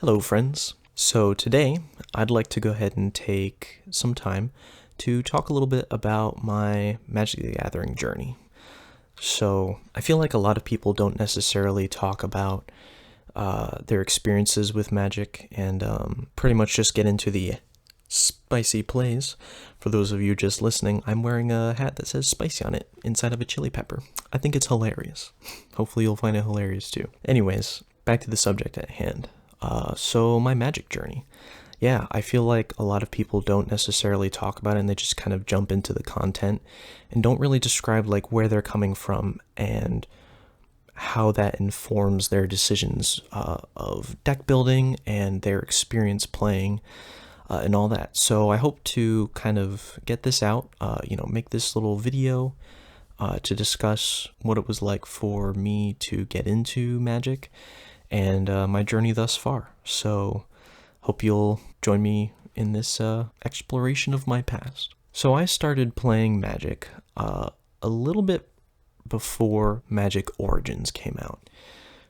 Hello friends. So today I'd like to go ahead and take some time to talk a little bit about my Magic the Gathering journey. So I feel like a lot of people don't necessarily talk about their experiences with Magic and pretty much just get into the spicy plays. For those of you just listening, I'm wearing a hat that says spicy on it inside of a chili pepper. I think it's hilarious. Hopefully you'll find it hilarious too. Anyways, back to the subject at hand. So my Magic journey. Yeah, I feel like a lot of people don't necessarily talk about it and they just kind of jump into the content and don't really describe like where they're coming from and how that informs their decisions of deck building and their experience playing and all that. So I hope to kind of get this out, make this little video to discuss what it was like for me to get into Magic and my journey thus far. So hope you'll join me in this exploration of my past. So I started playing Magic a little bit before Magic Origins came out.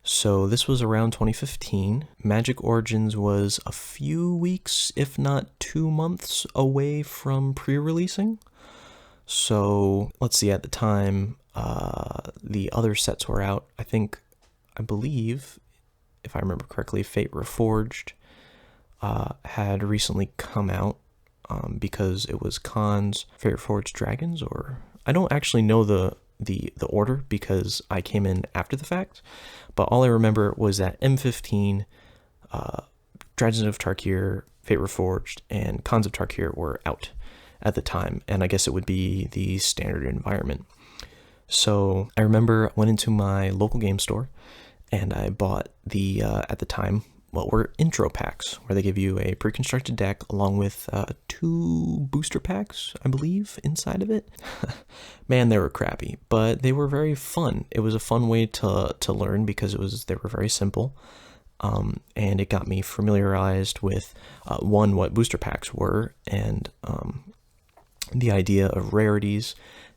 So this was around 2015. Magic Origins was a few weeks, if not 2 months away from pre-releasing. So let's see, at the time, the other sets were out. I believe, if I remember correctly, Fate Reforged had recently come out because it was Khan's Fate Reforged Dragons, or I don't actually know the order because I came in after the fact, but all I remember was that M15, Dragons of Tarkir, Fate Reforged, and Khans of Tarkir were out at the time, and I guess it would be the standard environment. So I remember I went into my local game store and I bought the, at the time, what were intro packs, where they give you a pre-constructed deck along with 2 booster packs, I believe, inside of it. Man, they were crappy, but they were very fun. It was a fun way to learn because they were very simple, and it got me familiarized with, one, what booster packs were, and the idea of rarities,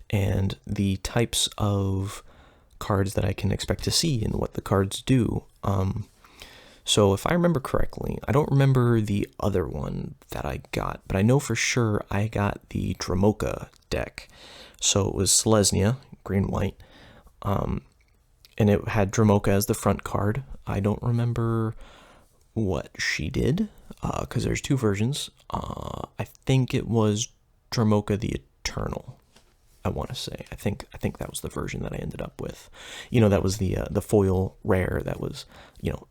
and the types of cards that I can expect to see and what the cards do. So if I remember correctly, I don't remember the other one that I got, but I know for sure I got the Dromoka deck. So it was Selesnya, green-white, and it had Dromoka as the front card. I don't remember what she did, because there's 2 versions. I think it was Dromoka the Eternal, I want to say. I think that was the version that I ended up with. That was the foil rare that was,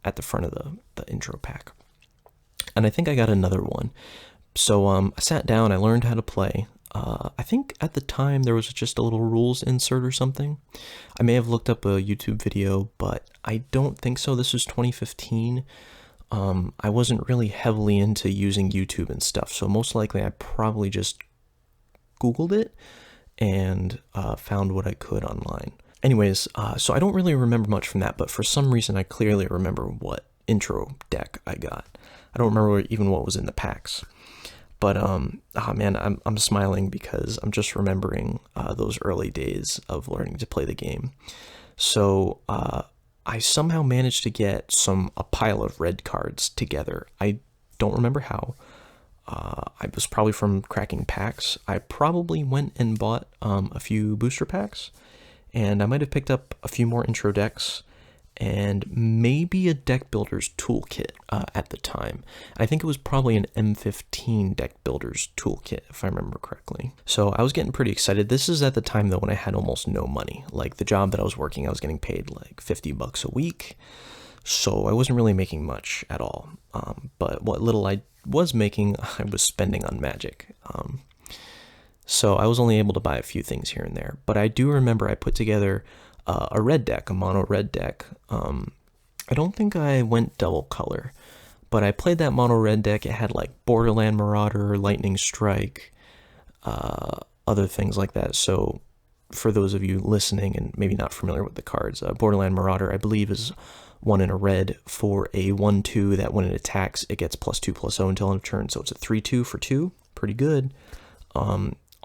at the front of the intro pack. And I think I got another one. So I sat down, I learned how to play. I think at the time there was just a little rules insert or something. I may have looked up a YouTube video, but I don't think so. This was 2015. I wasn't really heavily into using YouTube and stuff, so most likely I probably just Googled it and found what I could online. Anyways, so I don't really remember much from that, but for some reason I clearly remember what intro deck I got. I don't remember even what was in the packs. But, man, I'm smiling because I'm just remembering those early days of learning to play the game. So I somehow managed to get a pile of red cards together. I don't remember how. I was probably from cracking packs. I probably went and bought a few booster packs, and I might have picked up a few more intro decks, and maybe a deck builder's toolkit at the time. I think it was probably an M15 deck builder's toolkit, if I remember correctly. So I was getting pretty excited. This is at the time, though, when I had almost no money. Like, the job that I was working, I was getting paid like $50 a week, so I wasn't really making much at all. But what little I was making, I was spending on Magic. So I was only able to buy a few things here and there. But I do remember I put together a red deck, a mono red deck. I don't think I went double color, but I played that mono red deck. It had like Borderland Marauder, Lightning Strike, other things like that. So for those of you listening and maybe not familiar with the cards, Borderland Marauder, I believe, is 1 in a red for a 1/2 that when it attacks, it gets +2/+0 until end of turn. So it's a 3/2 for 2. Pretty good.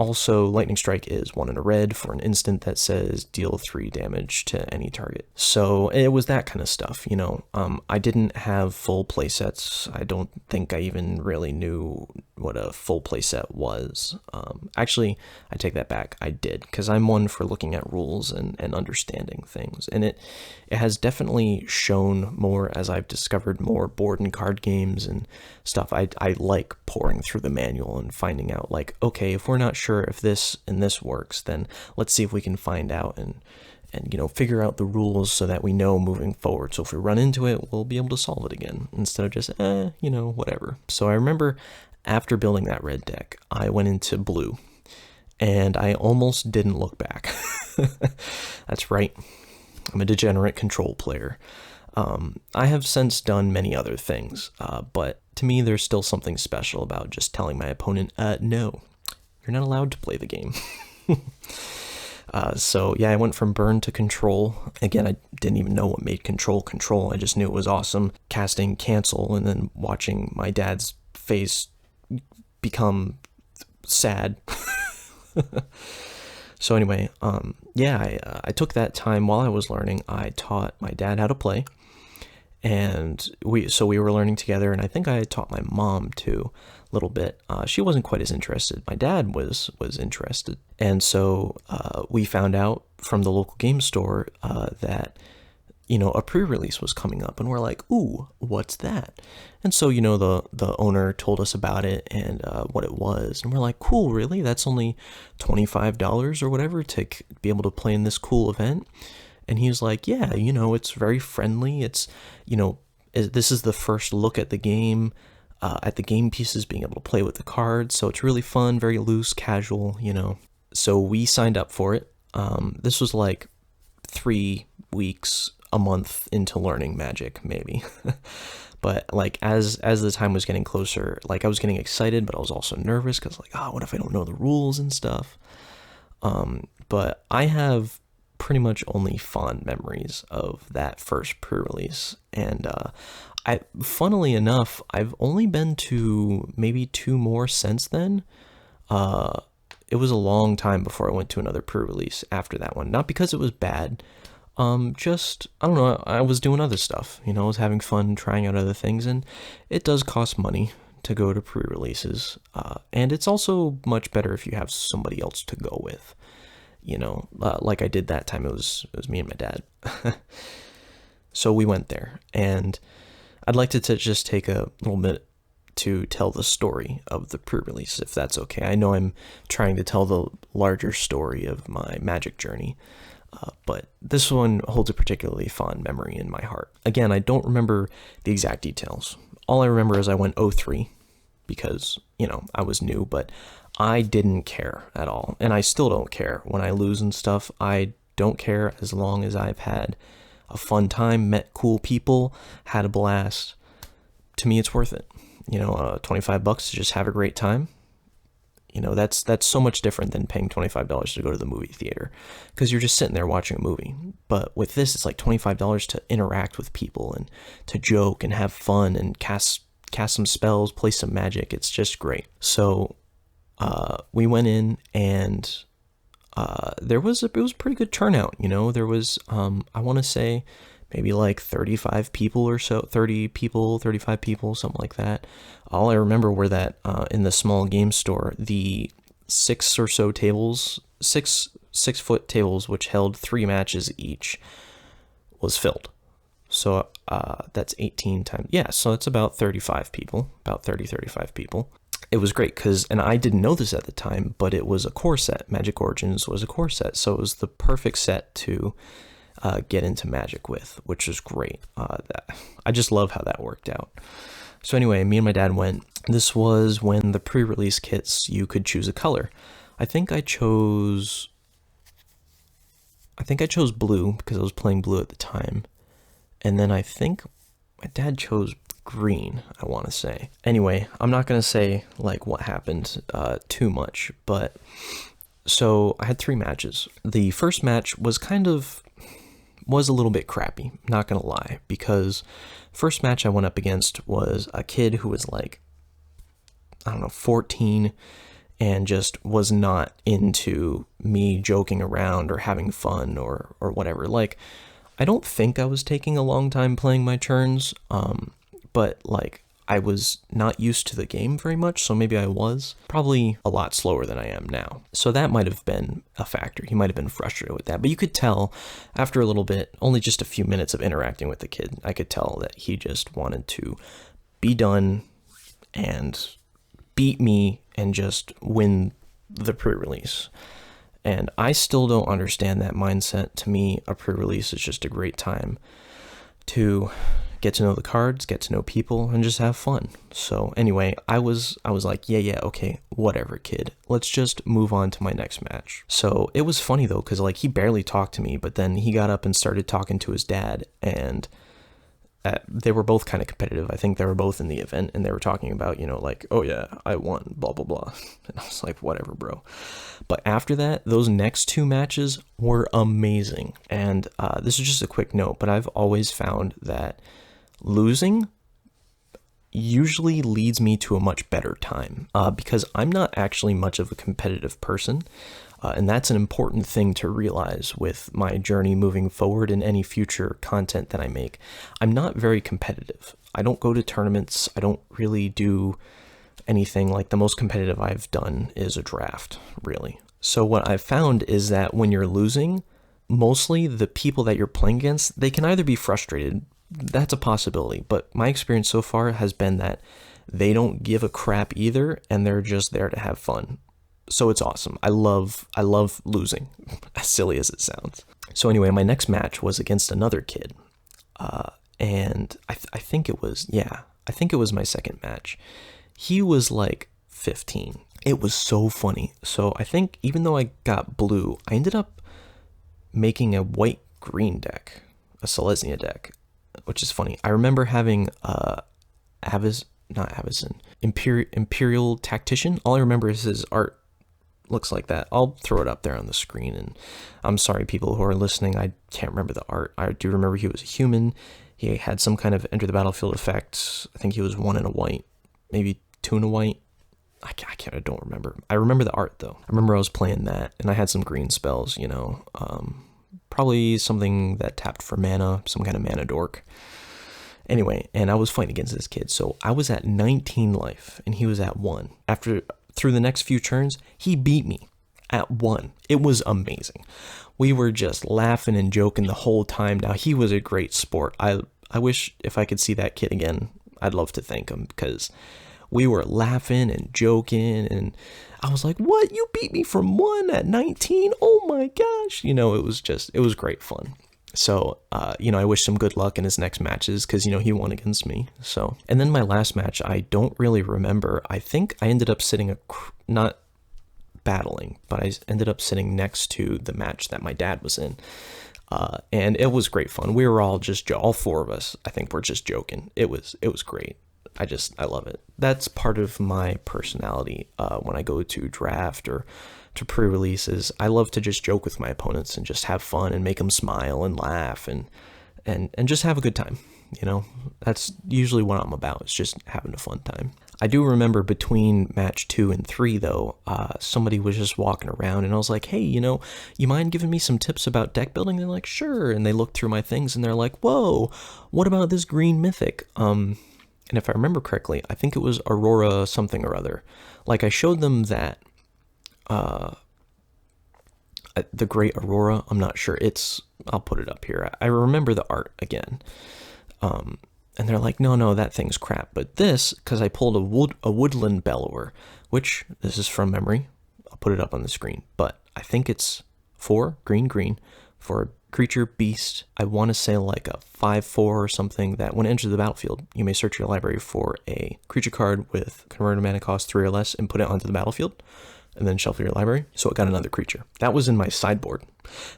Also, Lightning Strike is 1 in a red for an instant that says deal 3 damage to any target. So it was that kind of stuff, you know. I didn't have full playsets. I don't think I even really knew what a full playset was. Actually, I take that back. I did, because I'm one for looking at rules and understanding things. And it has definitely shown more as I've discovered more board and card games and stuff. I like pouring through the manual and finding out, like, okay, if we're not sure if this and this works, then let's see if we can find out and you know, figure out the rules so that we know moving forward. So if we run into it, we'll be able to solve it again instead of just, you know, whatever. So I remember after building that red deck, I went into blue and I almost didn't look back. That's right. I'm a degenerate control player. I have since done many other things, but to me, there's still something special about just telling my opponent, no, you're not allowed to play the game. So yeah, I went from burn to control. Again, I didn't even know what made control. I just knew it was awesome. Casting cancel and then watching my dad's face become sad. So anyway, yeah, I took that time while I was learning. I taught my dad how to play, and we were learning together. And I think I taught my mom too, a little bit. She wasn't quite as interested. My dad was interested, and so we found out from the local game store that, you know, a pre-release was coming up, and we're like, ooh, what's that? And so, you know, the owner told us about it and what it was, and we're like, cool, really? That's only $25 or whatever to be able to play in this cool event? And he was like, yeah, you know, it's very friendly. It's, you know, this is the first look at the game pieces, being able to play with the cards, so it's really fun, very loose, casual, you know. So we signed up for it. This was like 3 weeks, a month into learning Magic, maybe. But like as the time was getting closer, like I was getting excited, but I was also nervous because, like, what if I don't know the rules and stuff? But I have pretty much only fond memories of that first pre-release, and funnily enough, I've only been to maybe 2 more since then. It was a long time before I went to another pre-release after that one. Not because it was bad, just, I don't know, I was doing other stuff, you know, I was having fun trying out other things, and it does cost money to go to pre-releases, and it's also much better if you have somebody else to go with, you know, like I did that time. It was me and my dad. So we went there, and I'd like to just take a little bit to tell the story of the pre-release, if that's okay. I know I'm trying to tell the larger story of my Magic journey, but this one holds a particularly fond memory in my heart. Again, I don't remember the exact details. All I remember is I went 0-3 because, you know, I was new, but I didn't care at all, and I still don't care when I lose and stuff. I don't care as long as I've had a fun time, met cool people, had a blast. To me, it's worth it. You know, $25 to just have a great time. You know, that's so much different than paying $25 to go to the movie theater, because you're just sitting there watching a movie. But with this, it's like $25 to interact with people and to joke and have fun and cast some spells, play some Magic. It's just great. So we went in, and it was a pretty good turnout. You know, there was I want to say maybe like 35 people or so, 30 people, 35 people, something like that. All I remember were that in the small game store, the 6 or so tables, 6-foot tables, which held 3 matches each, was filled. So that's 18 times, yeah, so it's about 35 people, about 35 people. It was great because, and I didn't know this at the time, but it was a core set. Magic Origins was a core set, so it was the perfect set to get into Magic with, which was great. I just love how that worked out. So anyway, me and my dad went. This was when the pre-release kits, you could choose a color. I think I chose blue because I was playing blue at the time, and then I think my dad chose green, I want to say. Anyway, I'm not going to say like what happened too much, but so I had 3 matches. The first match was a little bit crappy, not gonna lie, because first match I went up against was a kid who was like, I don't know, 14, and just was not into me joking around or having fun or whatever. Like, I don't think I was taking a long time playing my turns, but like I was not used to the game very much, so maybe I was probably a lot slower than I am now. So that might have been a factor. He might have been frustrated with that, but you could tell after a little bit, only just a few minutes of interacting with the kid, I could tell that he just wanted to be done and beat me and just win the pre-release. And I still don't understand that mindset. To me, a pre-release is just a great time to get to know the cards, get to know people, and just have fun. So anyway, I was like, yeah, okay, whatever, kid. Let's just move on to my next match. So it was funny though, because like he barely talked to me, but then he got up and started talking to his dad, and they were both kind of competitive. I think they were both in the event, and they were talking about, like, oh yeah, I won, blah, blah, blah. And I was like, whatever, bro. But after that, those next two matches were amazing. And this is just a quick note, but I've always found that losing usually leads me to a much better time because I'm not actually much of a competitive person. And that's an important thing to realize with my journey moving forward in any future content that I make. I'm not very competitive. I don't go to tournaments. I don't really do anything. Like, the most competitive I've done is a draft, really. So what I've found is that when you're losing, mostly the people that you're playing against, they can either be frustrated. That's a possibility. But my experience so far has been that they don't give a crap either, and they're just there to have fun. So it's awesome. I love losing, as silly as it sounds. So anyway, my next match was against another kid. And I think it was my second match. He was like 15. It was so funny. So I think even though I got blue, I ended up making a white-green deck, a Selesnya deck, which is funny. I remember having Imperial Tactician. All I remember is his art looks like that. I'll throw it up there on the screen, and I'm sorry, people who are listening, I can't remember the art. I do remember he was a human. He had some kind of enter the battlefield effect. I think he was 1 in a white, maybe 2 in a white. I don't remember. I remember the art though. I remember I was playing that, and I had some green spells, probably something that tapped for mana, some kind of mana dork. Anyway, and I was fighting against this kid. So I was at 19 life, and he was at 1. Through the next few turns, he beat me at 1. It was amazing. We were just laughing and joking the whole time. Now, he was a great sport. I wish if I could see that kid again, I'd love to thank him, because we were laughing and joking, and I was like, what? You beat me from 1 at 19? Oh my gosh. It was great fun. So, I wish him good luck in his next matches, because, he won against me. So, and then my last match, I don't really remember. I think I ended up sitting not battling, but I ended up sitting next to the match that my dad was in. And it was great fun. We were all all 4 of us, I think, were just joking. It was great. I love it. That's part of my personality when I go to draft or to pre-releases. I love to just joke with my opponents and just have fun and make them smile and laugh and just have a good time. That's usually what I'm about. It's just having a fun time. I do remember between match 2 and 3 though, somebody was just walking around, and I was like, hey, you mind giving me some tips about deck building? They're like, sure. And they looked through my things and they're like, whoa, what about this green mythic? And if I remember correctly, I think it was Aurora something or other. Like, I showed them that the Great Aurora. I'm not sure. I'll put it up here. I remember the art again. And they're like, no, that thing's crap. But this, because I pulled a Woodland Bellower, which, this is from memory. I'll put it up on the screen. But I think it's 4, green, for a creature beast. I want to say like a 5/4 or something, that when it enters the battlefield, you may search your library for a creature card with converted mana cost 3 or less and put it onto the battlefield, and then shuffle your library. So it got another creature. That was in my sideboard.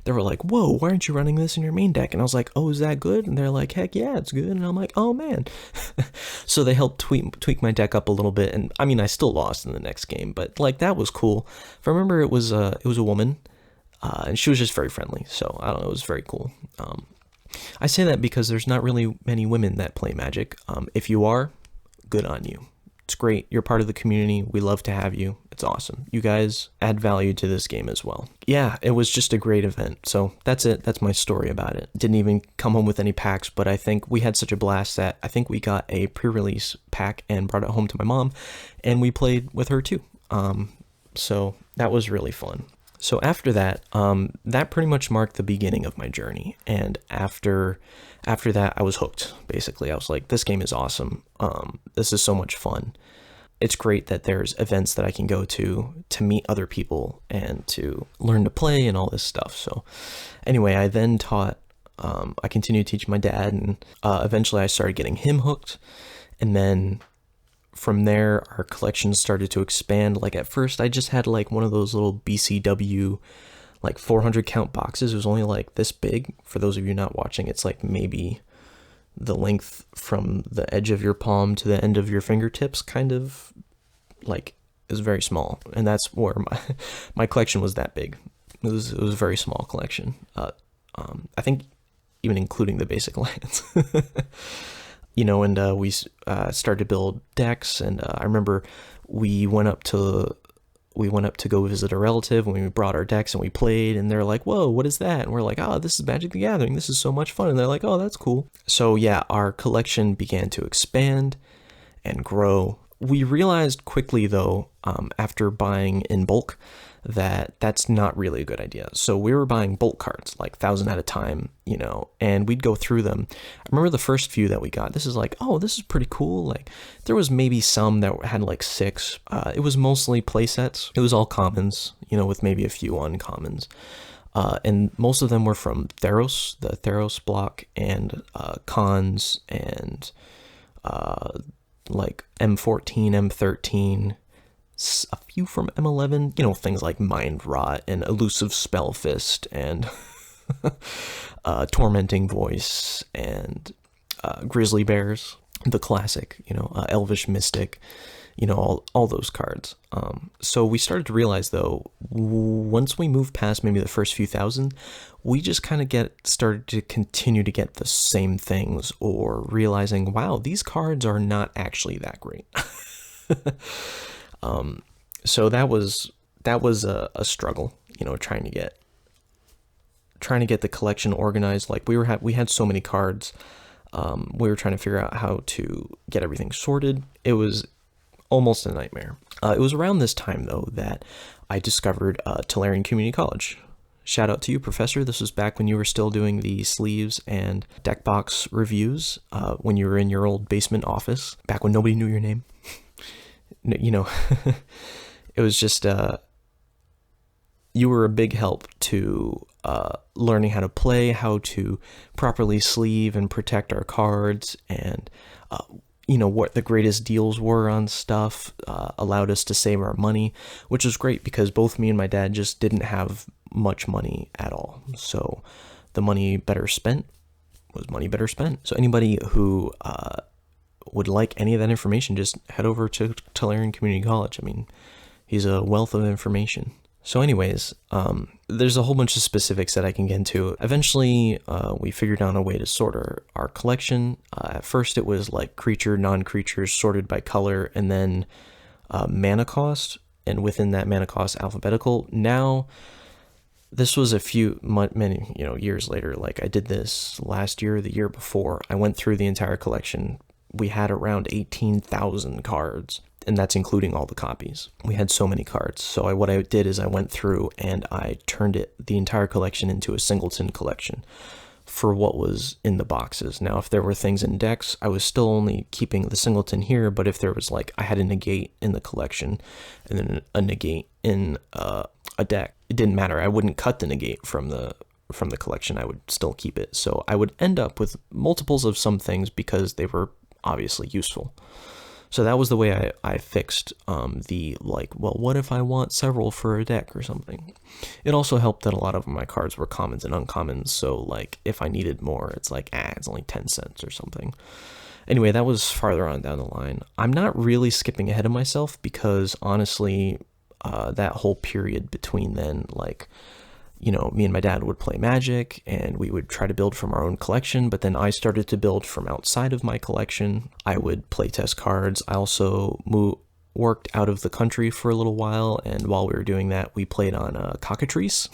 They were like, whoa, why aren't you running this in your main deck? And I was like, oh, is that good? And they're like, heck yeah, it's good. And I'm like, oh man. So they helped tweak my deck up a little bit. And I mean, I still lost in the next game, but like, that was cool. If I remember, it was a woman, and she was just very friendly. So I don't know, it was very cool. I say that because there's not really many women that play Magic. If you are, good on you. It's great. You're part of the community. We love to have you. It's awesome. You guys add value to this game as well. Yeah, it was just a great event. So that's it. That's my story about it. Didn't even come home with any packs, but I think we had such a blast that I think we got a pre-release pack and brought it home to my mom, and we played with her too. So that was really fun. So after that, that pretty much marked the beginning of my journey. And after that, I was hooked, basically. I was like, this game is awesome. This is so much fun. It's great that there's events that I can go to meet other people and to learn to play and all this stuff. So anyway, I then I continued to teach my dad, and eventually I started getting him hooked. And then from there, our collection started to expand. Like at first, I just had like one of those little BCW, like 400 count boxes. It was only like this big. For those of you not watching, it's like maybe the length from the edge of your palm to the end of your fingertips, kind of like, is very small. And that's where my collection was that big. It was a very small collection. I think even including the basic lands. And we started to build decks, and I remember we went up to go visit a relative, and we brought our decks and we played, and they're like, whoa, what is that? And we're like, oh, this is Magic the Gathering. This is so much fun. And they're like, oh, that's cool. So yeah, our collection began to expand and grow. We realized quickly, though, after buying in bulk, that that's not really a good idea. So we were buying bulk cards, like 1,000 at a time, and we'd go through them. I remember the first few that we got, this is like, oh, this is pretty cool. Like there was maybe some that had like 6. It was mostly play sets. It was all commons, with maybe a few uncommons. And most of them were from Theros, the Theros block, and cons, and like M14, M13, a few from M11, things like Mind Rot and Elusive Spellfist and Tormenting Voice and Grizzly Bears, the classic, Elvish Mystic, all those cards. So we started to realize, though, once we moved past maybe the first few thousand, we just kind of started to continue to get the same things, or realizing, wow, these cards are not actually that great. So that was a struggle, trying to get the collection organized. Like we had so many cards. We were trying to figure out how to get everything sorted. It was almost a nightmare. It was around this time, though, that I discovered Tolarian Community College. Shout out to you, Professor. This was back when you were still doing the sleeves and deck box reviews, when you were in your old basement office, back when nobody knew your name. It was just, you were a big help to learning how to play, how to properly sleeve and protect our cards, and what the greatest deals were on stuff, allowed us to save our money, which was great because both me and my dad just didn't have much money at all. So the money better spent was money better spent. So anybody who would like any of that information, just head over to Tolarian Community College. I mean, he's a wealth of information. So anyways, there's a whole bunch of specifics that I can get into. Eventually, we figured out a way to sort our collection. At first, it was like creature, non-creatures sorted by color, and then mana cost, and within that mana cost, alphabetical. Now, this was many years later. Like I did this last year, the year before. I went through the entire collection. We had around 18,000 cards, and that's including all the copies. We had so many cards. So what I did is I went through and I turned the entire collection into a singleton collection for what was in the boxes. Now, if there were things in decks, I was still only keeping the singleton here, but if there was I had a negate in the collection and then a negate in a deck, it didn't matter. I wouldn't cut the negate from the collection. I would still keep it. So I would end up with multiples of some things because they were obviously useful. So that was the way I fixed what if I want several for a deck or something. It also helped that a lot of my cards were commons and uncommons, so if I needed more, it's it's only 10 cents or something. Anyway, that was farther on down the line. I'm not really skipping ahead of myself because honestly, that whole period between then, me and my dad would play Magic and we would try to build from our own collection, but then I started to build from outside of my collection. I would play test cards. I also worked out of the country for a little while, and while we were doing that, we played on Cockatrice.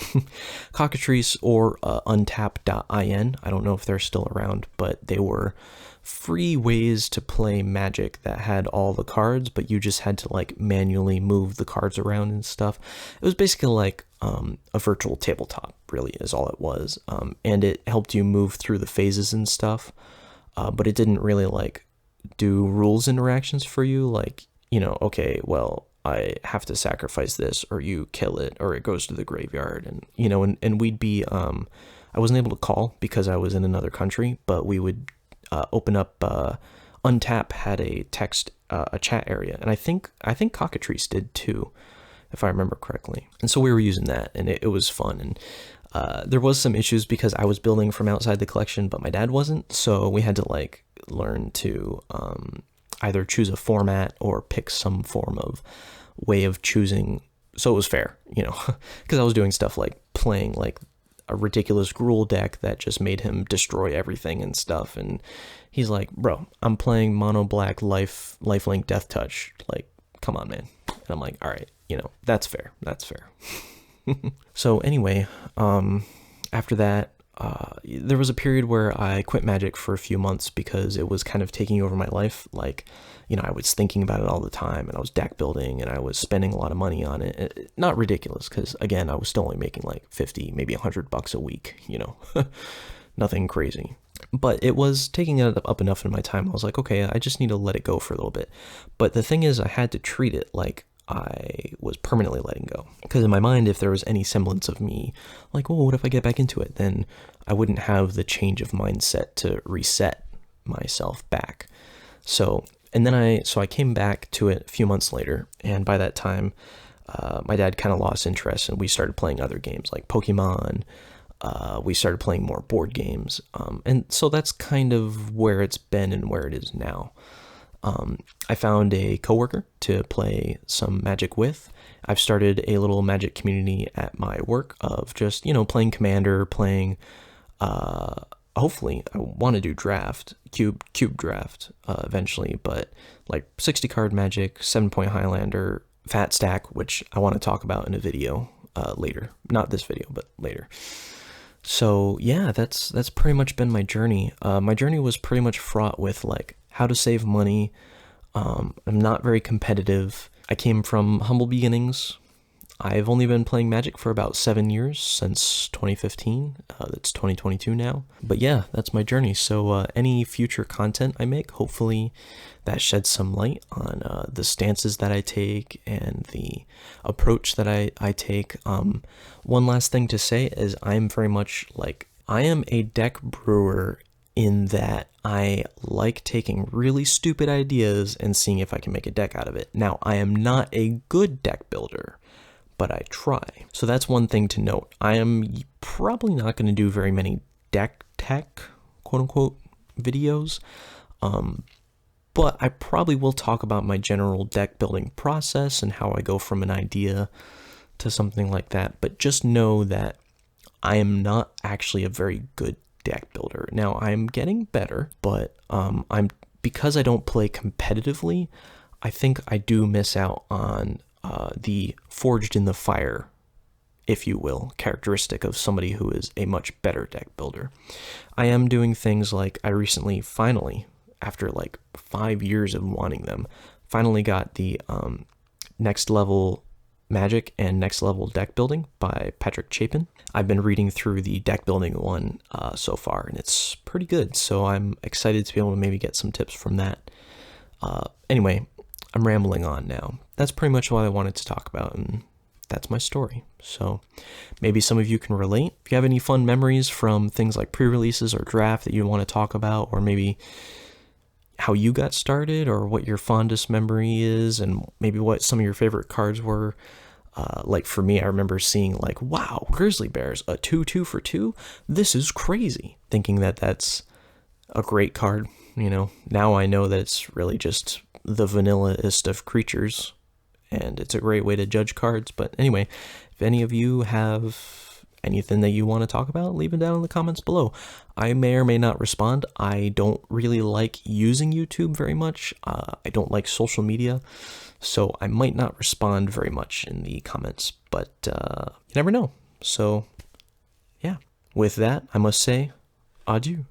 Cockatrice or untap.in. I don't know if they're still around, but they were free ways to play Magic that had all the cards, but you just had to like manually move the cards around and stuff. It was basically like a virtual tabletop, really, is all it was. And it helped you move through the phases and stuff, but it didn't really like do rules interactions for you, like, you know, okay, well, I have to sacrifice this, or you kill it, or it goes to the graveyard, and you know, and we'd be I wasn't able to call because I was in another country, but we would open up Untap had a text a chat area, and I think Cockatrice did too, if I remember correctly. And so we were using that, and it was fun. And there was some issues because I was building from outside the collection, but my dad wasn't, so we had to like learn to either choose a format or pick some form of way of choosing so it was fair, you know, because I was doing stuff like playing like a ridiculous Gruul deck that just made him destroy everything and stuff, and he's like, bro, I'm playing mono black lifelink death touch, like, come on, man. And I'm like, all right, you know, that's fair. So anyway, after that, there was a period where I quit Magic for a few months because it was kind of taking over my life. Like, you know, I was thinking about it all the time, and I was deck building, and I was spending a lot of money on it. Not ridiculous, because again, I was still only making like 50, maybe $100 a week, you know, nothing crazy. But it was taking it up enough in my time. I was like, okay, I just need to let it go for a little bit. But the thing is, I had to treat it like I was permanently letting go, because in my mind, if there was any semblance of me like, well, what if I get back into it, then I wouldn't have the change of mindset to reset myself back. So I came back to it a few months later, and by that time my dad kind of lost interest, and we started playing other games like Pokemon. We started playing more board games, and so that's kind of where it's been and where it is now. I found a coworker to play some Magic with. I've started a little Magic community at my work of just, you know, playing Commander, playing, hopefully I want to do draft, cube draft, eventually, but like 60 card Magic, 7-point Highlander, Fat Stack, which I want to talk about in a video, later. Not this video, but later. So yeah, that's pretty much been my journey. My journey was pretty much fraught with like how to save money. I'm not very competitive. I came from humble beginnings. I've only been playing Magic for about 7 years, since 2015. That's 2022 now. But yeah, that's my journey. So any future content I make, hopefully that sheds some light on the stances that I take and the approach that I take. One last thing to say is I'm very much like, I am a deck brewer in that I like taking really stupid ideas and seeing if I can make a deck out of it. Now, I am not a good deck builder, but I try. So that's one thing to note. I am probably not going to do very many deck tech, quote unquote, videos, but I probably will talk about my general deck building process and how I go from an idea to something like that. But just know that I am not actually a very good deck builder. Now, I'm getting better, but because I don't play competitively, I think I do miss out on the forged in the fire, if you will, characteristic of somebody who is a much better deck builder. I am doing things like I recently, finally, after like 5 years of wanting them, finally got the Next Level Magic and Next Level Deck Building by Patrick Chapin. I've been reading through the deck building one so far, and it's pretty good, so I'm excited to be able to maybe get some tips from that. Anyway, I'm rambling on now. That's pretty much what I wanted to talk about, and that's my story. So maybe some of you can relate. If you have any fun memories from things like pre-releases or draft that you want to talk about, or maybe how you got started, or what your fondest memory is, and maybe what some of your favorite cards were. Like for me, I remember seeing like, wow, Grizzly Bears, a 2/2 for 2? This is crazy. Thinking that that's a great card, you know. Now I know that it's really just the vanilla-est of creatures, and it's a great way to judge cards. But anyway, if any of you have anything that you want to talk about, leave it down in the comments below. I may or may not respond. I don't really like using YouTube very much. I don't like social media, so I might not respond very much in the comments, but you never know. So yeah, with that, I must say adieu.